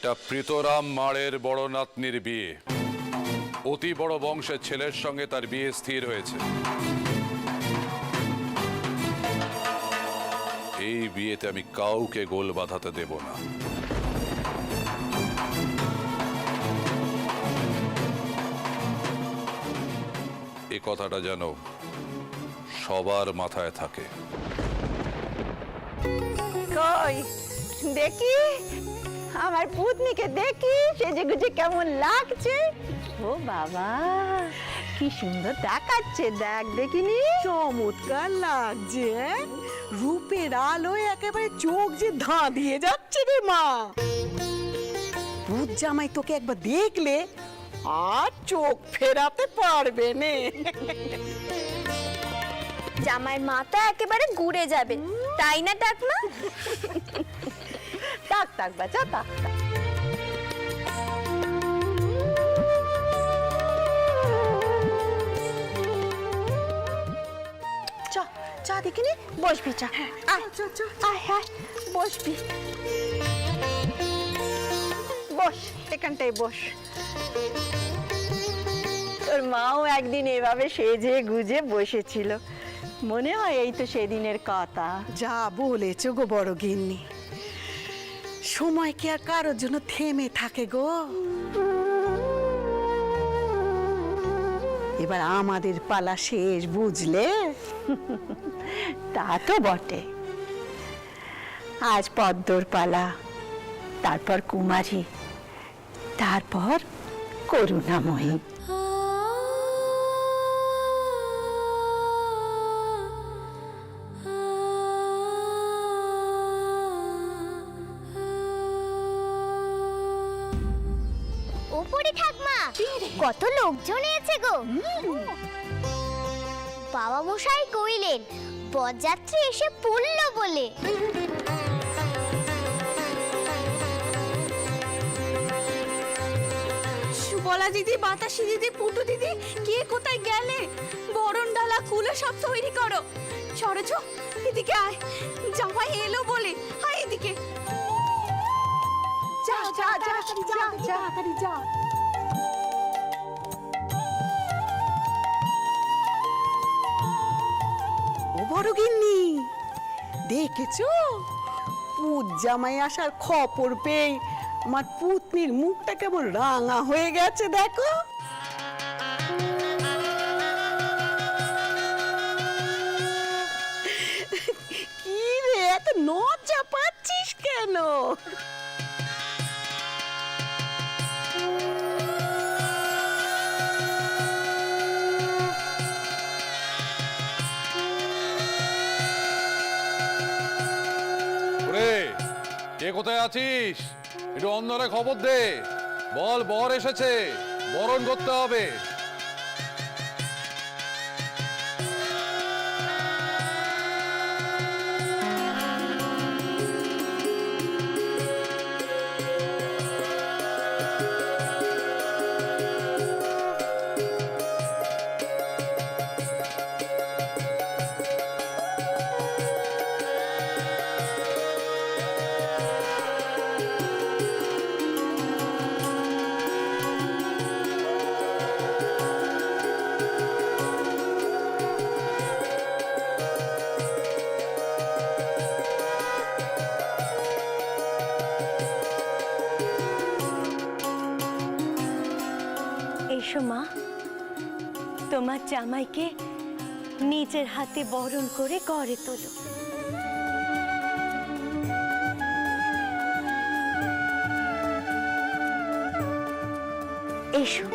এটা প্রীতরাম মাড়ের বড় নাতনির বিয়ে। অতি বড় বংশের ছেলের সঙ্গে তার বিয়ে স্থির হয়েছে। এই বিয়েতে আমি কাউকে গোল বাঁধাতে দেব না। এই কথাটা যেন সবার মাথায় থাকে। কই দেখি আমার পুতনিকে, দেখি সেজে গুজে কেমন লাগছে। ও বাবা, কি সুন্দর দেখাচ্ছে, দেখ দেখিনি। চমৎকার লাগছে। রূপের আলোয় একেবারে চোখ যে ধাঁধিয়ে যাচ্ছে রে মা। ভূত জামাই তোকে একবার দেখলে আর চোখ ফেরাতে পারবে নে। জামাইয়ের মাথা একেবারে ঘুরে যাবে, তাই না টাকমা? তাক তাক বাচ্চা তাক। চা দেখিনি, বসবি চা। আয় আয় আয়, বসবি, বস এখানটায় বস। তোর মাও একদিন এভাবে সেজে গুজে বসেছিল, মনে হয় এই তো সেদিনের কথা। যা বলেছো গো বড় গিন্নি, সময় কি আর কারোর জন্য থেমে থাকে গো? এবার আমাদের পালা শেষ, বুঝলে? তা তো বটে। আজ পদ্মর পালা, তারপর কুমারী, তারপর করুণাময়ী। ওপরে ঠাকমা, কত লোকজন এসেছে গো। বাবা মশাই কইলেন বরযাত্রী এসে পড়ল বলে। সুবলা দিদি, বাতাসি দিদি, পুটু দিদি, কে কোথায় গেলে? বরণ ডালা খুলে সব তৈরি করো। সরোজ, এদিকে আয়, জামাই এলো বলে। আয় এদিকে। যা যা যা যা যা যা। ও বড় গিন্নি, দেখেছো পুত জামাই আসার খবর পেয়ে আমার পুতনির মুখটা কেমন রাঙা হয়ে গেছে, দেখো। কি রে, এত লজ্জা পাচ্ছিস কেন? কে কোথায় আছিস? একটু অন্যরা খবর দে, বল বর এসেছে, বরণ করতে হবে। এসো মা, তোমার জামাইকে নিজের হাতে বরণ করে ঘরে তোলো। এসো।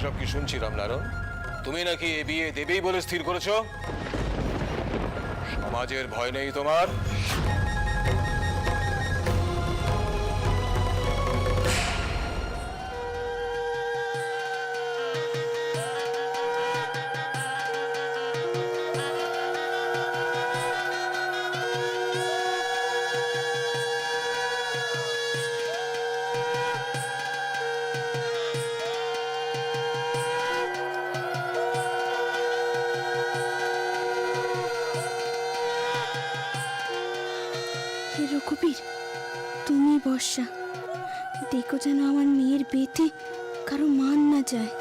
এসব কি শুনছি রামনারায়ণ? তুমি নাকি এ বিয়ে দেবেই বলে স্থির করেছো? সমাজের ভয় নেই তোমার? হে রঘুবীর, তুমি বর্ষা, দেখো যেন আমার মেয়ের বিয়েতে কারো মান না যায়।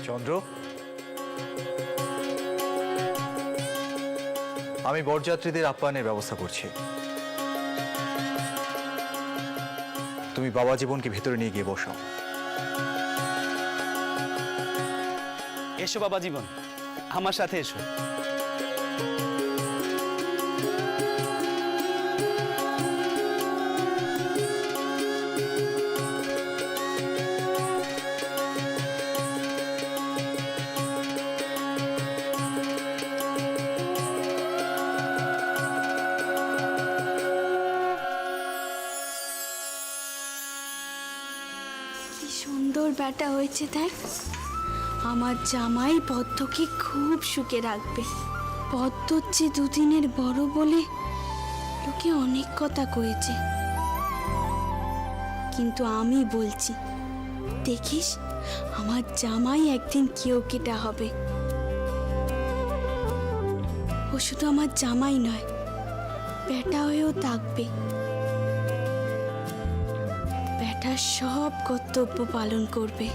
চন্দ্র, আমি বরযাত্রীদের আপ্যায়নের ব্যবস্থা করছি। তুমি বাবা জীবনকে ভেতরে নিয়ে গিয়ে বসো। এসো বাবা জীবন, আমার সাথে এসো। কি সুন্দর ব্যাটা হয়েছে দেখ। আমার জামাই পদ্মকে খুব সুখে রাখবে। পদ্মর যে দুদিনের বড় বলে লোকে অনেক কথা কয়েছে, কিন্তু আমি বলছি, দেখিস আমার জামাই একদিন কেউ কেটা হবে। ও শুধু আমার জামাই নয়, বেটা হয়েও থাকবে। বেটার সব কর্তব্য পালন করবে।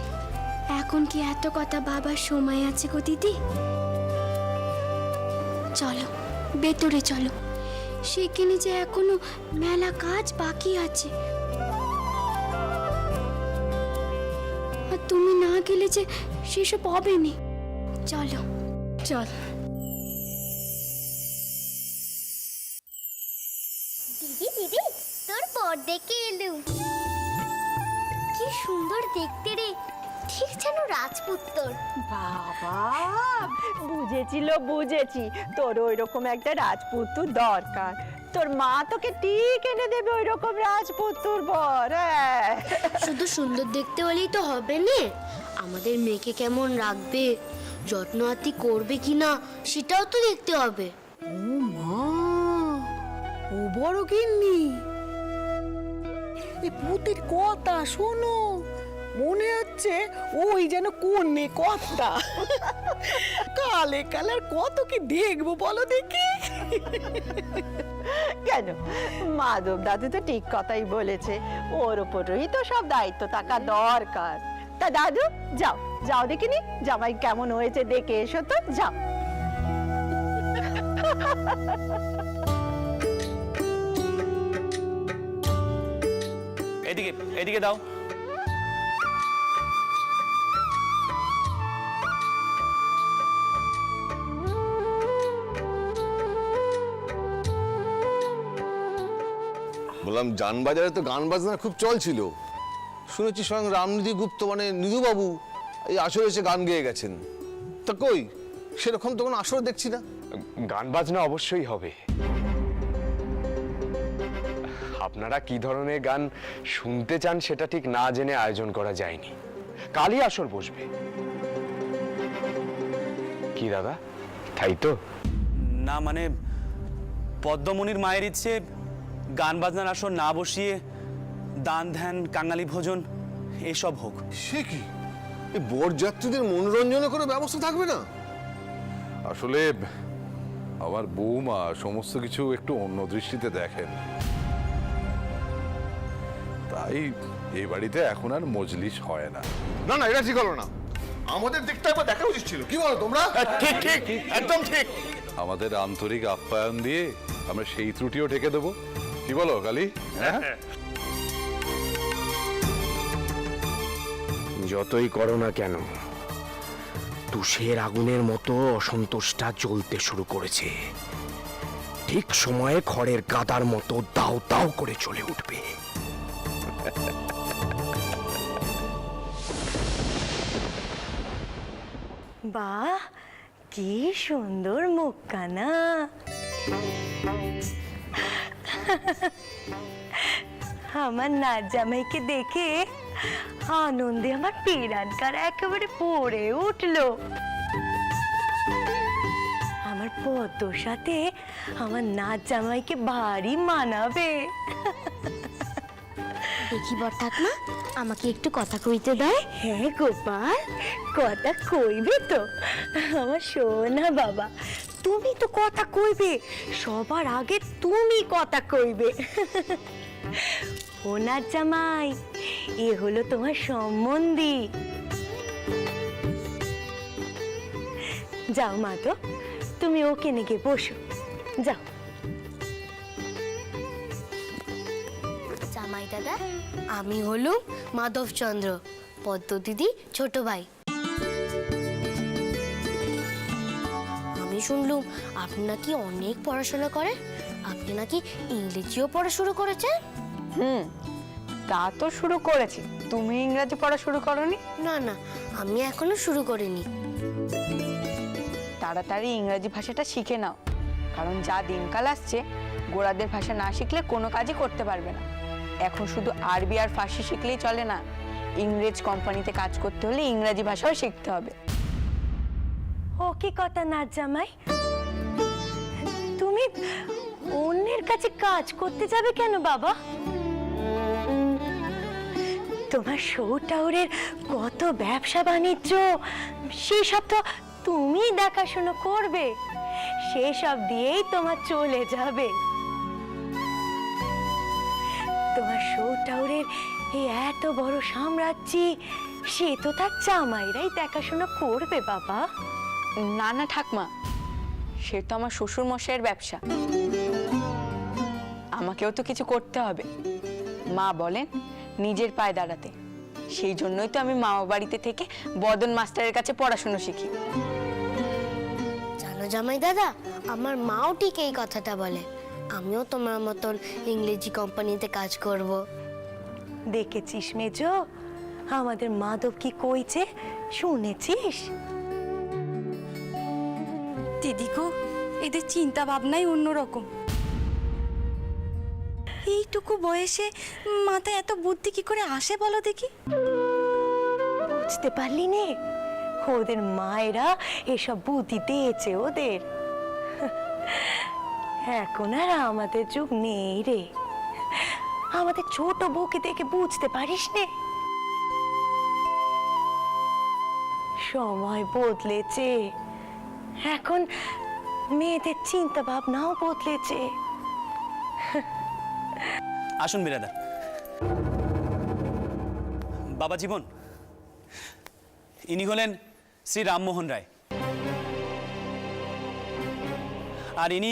এখন কি এত কথা ভাবার সময় আছে গো দিদি? চলো ভেতরে চলো, সেখানে যে এখনো মেলা কাজ বাকি আছে। আর তুমি না গেলে যে সেসব হবে না। চলো চল। দিদি দিদি, তোর বর দেখে এলুম। কি সুন্দর দেখতে রে, ঠিক যেন রাজপুত্র। বাবা, বুঝেছি তোর ওই রকম একটা রাজপুত্র দরকার। তোর মা তোকে ঠিক এনে দেবে ওই রকম রাজপুত্র বর। শুধু সুন্দর দেখতে হলেই তো হবে না, আমাদের মেয়েকে কেমন রাখবে, যত্ন আত্তি করবে কিনা সেটাও তো দেখতে হবে। ও মা, ও বড় গিন্নি, এই পুতির কথা শোনো, মনে হচ্ছে ওই যেন কন্যে কথা। কালে কালে আর কত কি দেখবো বলো দেখি। কেন, মাধব দাদু তো ঠিক কথাই বলেছে, ওর উপরই তো সব দায়িত্ব থাকা দরকার। তা দাদু, যাও যাও দেখিনি জামাই কেমন হয়েছে দেখে এসো তো, যাও। এদিকে এদিকে দাও। বললাম, জানবাজারে তো গান বাজনা খুব চল ছিল, শুনেছি স্বয়ং রামনিধি গুপ্ত মানে নিধুবাবু এই আসরে এসে গান গেয়ে গেছেন। তা কই, সেরকম তো কোনো আসর দেখছি না। গান বাজনা অবশ্যই হবে, আপনারা কি ধরনের গান শুনতে চান সেটা ঠিক না জেনে আয়োজন করা যায়নি। কালই আসর বসবে। কি দাদা, তাই তো? না মানে পদ্মমণির মায়ের ইচ্ছে গান বাজনার আসর না বসিয়ে দান ধ্যান, কাঙালি ভোজন এসব হোক। সে কি, এই বরযাত্রীদের মনোরঞ্জনের কোনো ব্যবস্থা থাকবে না? আসলে আমার বৌমা সমস্ত কিছু একটু অন্য দৃষ্টিতে দেখেন, তাই এই বাড়িতে এখন আর মজলিস হয় না। না না, এটা ঠিক হলো না। আমাদের দিকটা একবার দেখা উচিত ছিল। কি বলো তোমরা? ঠিক ঠিক, একদম ঠিক। আমাদের আন্তরিক আপ্যায়ন দিয়ে আমরা সেই ত্রুটিও ঢেকে দেবো। কি বলো কালী? হ্যাঁ, যতই করো না কেন, তুষের আগুনের মতো অসন্তোষটা জ্বলতে শুরু করেছে। ঠিক সময়ে খড়ের গাদার মতো দাও দাও করে চলে উঠবে। বাহ, কি সুন্দর মুখখানা। আমার নাচ জামাইকে দেখে আনন্দে আমার পিরানকার একেবারে পড়ে উঠলো। আমার পদ্মর সাথে আমার নাচ জামাইকে ভারী মানাবে। দেখি বর ঠাকুমা, আমাকে একটু কথা কইতে দেয়। হ্যাঁ গোপাল, কথা কইবে তো আমার সোনা বাবা। তুমি তো কথা কইবে, সবার আগে তুমি কথা কইবে। ওনার জামাই, এ হলো তোমার সম্বন্ধী। যাও মাধব, তুমি ওকে নিয়ে বসো, যাও। জামাই দাদা, আমি হলুম মাধবচন্দ্র, পদ্ম দিদি ছোট ভাই। আমি শুনলুম আপনি নাকি অনেক পড়াশোনা করেন, আপনি নাকি ইংরেজিও পড়া শুরু করেছেন। তা তো শুরু করেছি, তুমি ইংরাজি পড়া শুরু করনি? না না, আমি এখনো শুরু করিনি। তাড়াতাড়ি ইংরাজি ভাষাটা শিখে নাও, কারণ যা দিনকাল আসছে গোড়াদের ভাষা না শিখলে কোনো কাজই করতে পারবে না। এখন শুধু আরবি আর ফার্সি শিখলেই চলে না, ইংরেজ কোম্পানিতে কাজ করতে হলে ইংরাজি ভাষাও শিখতে হবে। ও কি কথা নাচ জামাই, তুমি অন্যের কাছে কাজ করতে যাবে কেন বাবা? তোমার সৌটাউরের কত ব্যবসা বাণিজ্য, সেসব তো তুমি দেখাশোনা করবে, সেসব দিয়েই তোমার চলে যাবে। তোমার সৌটাউরের এই এত বড় সাম্রাজ্যে সে তো তার জামাইরাই দেখাশোনা করবে বাবা। না না ঠাকমা, সে তো আমার শ্বশুর মশাইয়ের ব্যবসা, আমাকেও তো কিছু করতে হবে। মা বলেন নিজের পায়ে দাঁড়াতে, সেই জন্যই তো আমি মামা বাড়িতে থেকে বদন মাস্টারের কাছে পড়াশোনা শিখি। জানো জামাই দাদা, আমার মাও ঠিক এই কথাটা বলে, আমিও তোমার মতন ইংরেজি কোম্পানিতে কাজ করব। দেখেছিস মেজো, আমাদের মাধব কি কইছে শুনেছিস? দিদিগো, এদের চিন্তা ভাবনাই অন্যরকম। এইটুকু বয়সে মাথায় এত বুদ্ধি কি করে আসে বলো দেখি? বুঝতে পারলি নে, ওদের মায়েরা এসব বুদ্ধি দিয়েছে ওদের। এখন আর আমাদের যুগ নেই রে, আমাদের ছোট বউকে দেখে বুঝতে পারিস নে। সময় বদলেছে, এখন মেয়েদের চিন্তা ভাবনাও বদলেছে। আসুন বিরাদা। বাবা জীবন, ইনি হলেন শ্রী রামমোহন রায়, আর ইনি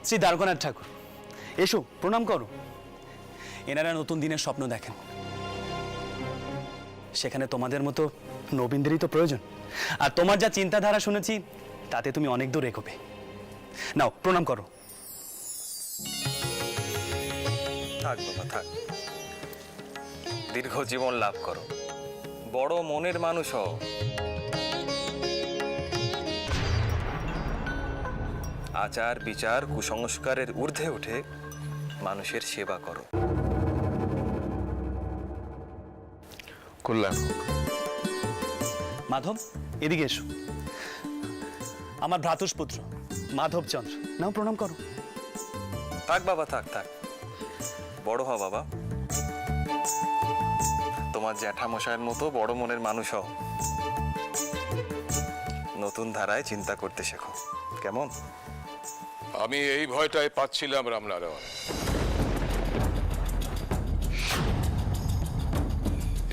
শ্রী দ্বারকানাথ ঠাকুর। এসো প্রণাম করো। এনারা নতুন দিনের স্বপ্ন দেখেন, সেখানে তোমাদের মতো নবীনদেরই তো প্রয়োজন। আর তোমার যা চিন্তাধারা শুনেছি তাতে তুমি অনেক দূর এগোবে। নাও প্রণাম করো। থাক বাবা থাক, দীর্ঘ জীবন লাভ করো, বড় মনের মানুষ হও। আচার বিচার কুসংস্কারের ঊর্ধ্বে উঠে মানুষের সেবা করো। কল্যাণ হোক। মাধব, এদিকে এসো। আমার ভ্রাতুষ্পুত্র মাধবচন্দ্র, নাও প্রণাম করো। থাক বাবা, থাক থাক, বড় হ বাবা। তোমার জ্যাঠামশাইয়ের মতো বড় মনের মানুষ হও। নতুন ধারায় চিন্তা করতে শেখো, কেমন? আমি এই ভয়টাই পাচ্ছিলাম রামনারায়ণ।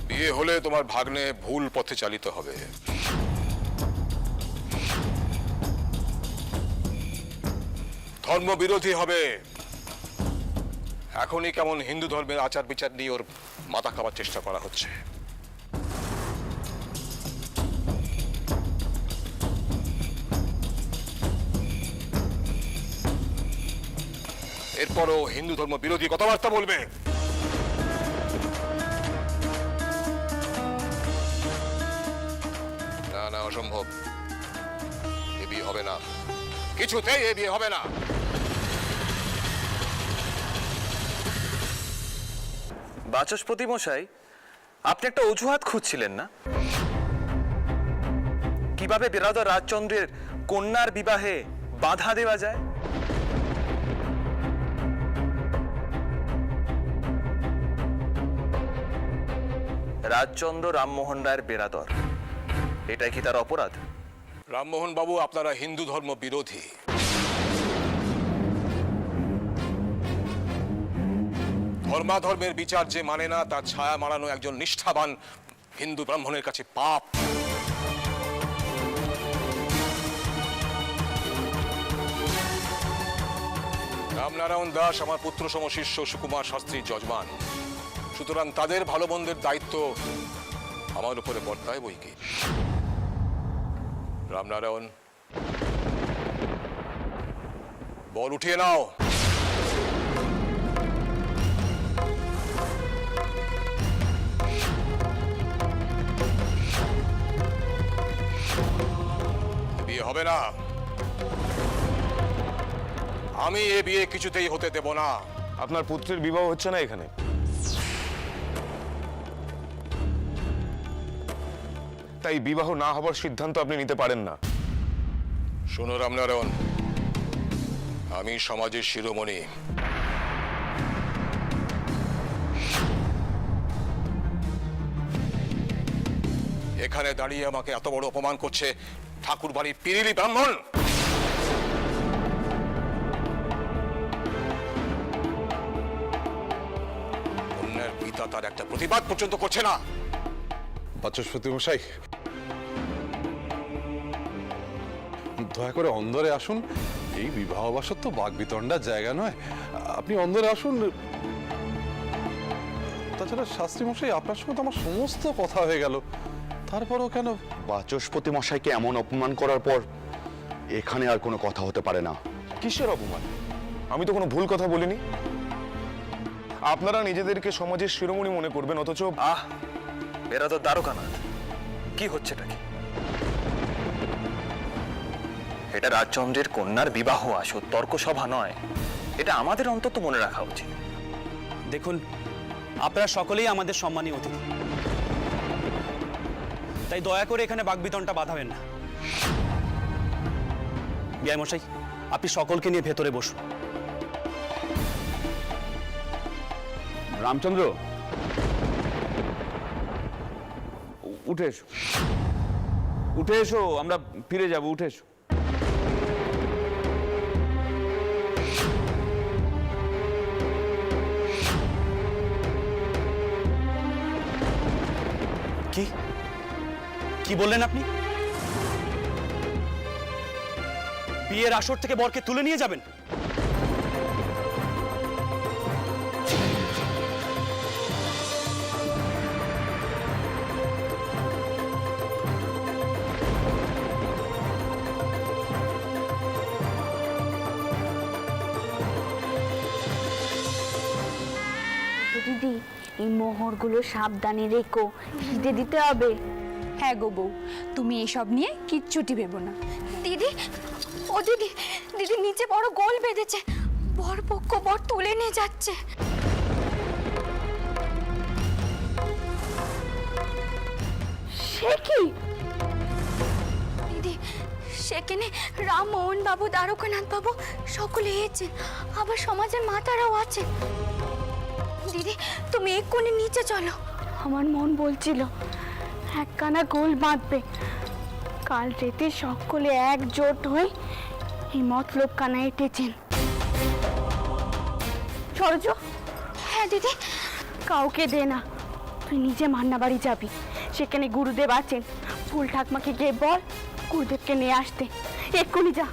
বিয়ে হলে তোমার ভাগ্নে ভুল পথে চালিত হবে। ধর্ম বিরোধী হবে। এখনই কেমন হিন্দু ধর্মের আচার বিচার নিয়ে ওর মাথা খাবার চেষ্টা করা হচ্ছে। এরপরও হিন্দু ধর্ম বিরোধী কথাবার্তা বলবে। না না, অসম্ভব। এ বিয়ে হবে না, কিছুতেই এ বিয়ে হবে না। বাচস্পতি মশাই, আপনি একটা অজুহাত খুঁজছিলেন না? কিভাবে বিরাধর রাজচন্দ্রের কন্যার বিবাহে বাধা দেওয়া যায়? রাজচন্দ্র রামমোহন রায়ের বেরাদর, এটাই কি তার অপরাধ? রামমোহন বাবু, আপনারা হিন্দু ধর্ম বিরোধী। ধর্মাধর্মের বিচার যে মানে না, তার ছায়া মারানো একজন নিষ্ঠাবান হিন্দু ব্রাহ্মণের কাছে পাপ। রামনারায়ণ দাস আমার পুত্র সম শিষ্য সুকুমার শাস্ত্রীর যজমান, সুতরাং তাদের ভালো মন্দের দায়িত্ব আমার উপরে বর্তায় বই কি। রামনারায়ণ, বল উঠিয়ে নাও। বিয়ে হবে না। আমি এ বিয়ে কিছুতেই হতে দেব না। আপনার পুত্রের বিবাহ হচ্ছে না এখানে, তাই বিবাহ না হবার সিদ্ধান্ত আপনি নিতে পারেন না। শোনো রামনারায়ণ, আমি সমাজের শিরোমণি। এখানে দাঁড়িয়ে আমাকে এত বড় অপমান করছে ঠাকুর বাড়ির পিরিলি ব্রাহ্মণ। অন্যের পিতা তার একটা প্রতিবাদ পর্যন্ত করছে না। বাচস্পতি মশাই, দয়া করে অন্দরে আসুন। এই বিবাহ বাসর তো বাগবিতণ্ডার জায়গা নয়, আপনি অন্দরে আসুন। তাছাড়া শাস্ত্রী মশাই, আপনার সঙ্গে তো আমার সমস্ত কথা হয়ে গেল, তারপরও কেন? বাচস্পতি মশাইকে এমন অপমান করার পর এখানে আর কোনো কথা হতে পারে না। কিসের অপমান? আমি তো কোনো ভুল কথা বলিনি। আপনারা নিজেদেরকে সমাজের শিরোমণি মনে করবেন, অথচ বেরাদর দ্বারকানাথ, কি হচ্ছেটা কি? এটা রাজচন্দ্রের কন্যার বিবাহ আসর, তর্ক সভা নয়। এটা আমাদের অন্তত মনে রাখা উচিত। দেখুন, আপনারা সকলেই আমাদের সম্মানীয় অতিথি, তাই দয়া করে এখানে বাগবিতণ্ডা বাঁধাবেন না। বিআই মশাই, আপনি সকলকে নিয়ে ভেতরে বসুন। রামচন্দ্র, উঠে এসো, উঠে এসো, আমরা ফিরে যাব, উঠে এসো। কি কি বললেন আপনি? বিয়ের আসর থেকে বরকে তুলে নিয়ে যাবেন? দিদি, এই মোহরগুলো সাবধানে রেখো, হিটে দিতে হবে। হ্যাঁ গো বউ, তুমি এসব নিয়ে কিচ্ছুটি ভেবো না। দিদি, ও দিদি, দিদি নিচে বড় গোল বেঁধেছে, বর পক্ষ বর তুলে নিয়ে যাচ্ছে। এখানে রামমোহন বাবু, দ্বারকানাথ বাবু সকলে এসেছেন, আবার সমাজের মাতারাও আছেন। দিদি তুমি এক্ষুনি নিচে চলো। আমার মন বলছিল একখানা গোল বাঁধবে, কাল রাতে সকলে একজোট হয়ে এই মতলব কানা এঁটেছেন। সরজ। হ্যাঁ দিদি। কাউকে দে না, তুই নিজে মান্না বাড়ি যাবি, সেখানে গুরুদেব আছেন। ফুল ঠাকমাকে গিয়ে বল গুরুদেবকে নিয়ে আসতে, এক্ষুনি যা।